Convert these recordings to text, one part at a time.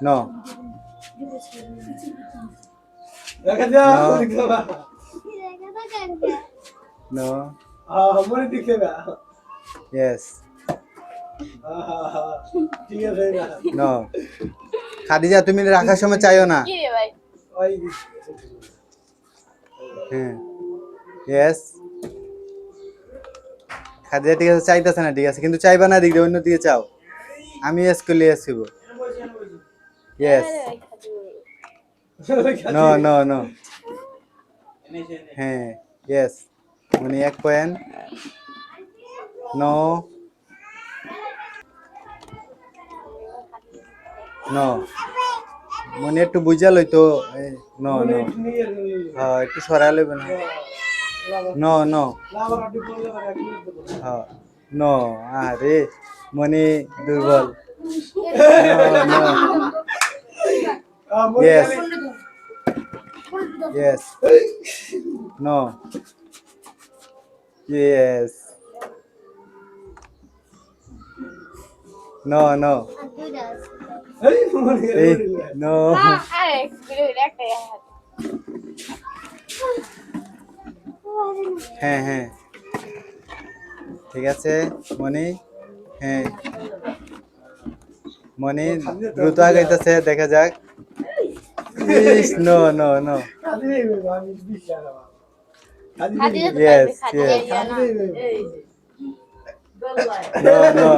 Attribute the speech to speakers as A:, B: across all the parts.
A: no no yes no Khadija তুমি রাখার সময় চাইও না হ্যাঁ ইয়েস খাদিজা ঠিক আছে চাইতেছে না ঠিক আছে কিন্তু চাইবা না দিকে অন্য দিকে চাও আমি ইয়েস করলে ইয়েস করবো ইয়েস নো নো নো হ্যাঁ ইয়েস মানে 1 পয়েন্ট নো নো মনে একটু বুঝা লইতো নো নো হ্যাঁ একটু সরাই লইবে না নো নো হ্যাঁ নো আরে মনে দুর্বল no yes yes no yes no no no হ্যাঁ হ্যাঁ ঠিক আছে মনি হ্যাঁ মনি দ্রুত আগাইতেছে দেখা যাক no no no yes yes no no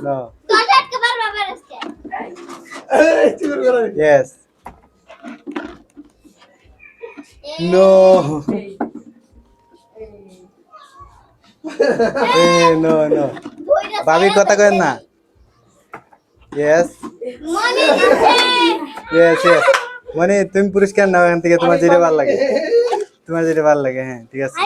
A: no yes no no no ভাবি কথা কেন না ইয়েস ইয়েস ইয়েস মানে তুমি পুরস্কার নাও এখান থেকে তোমার যেটা ভালো লাগে হ্যাঁ ঠিক আছে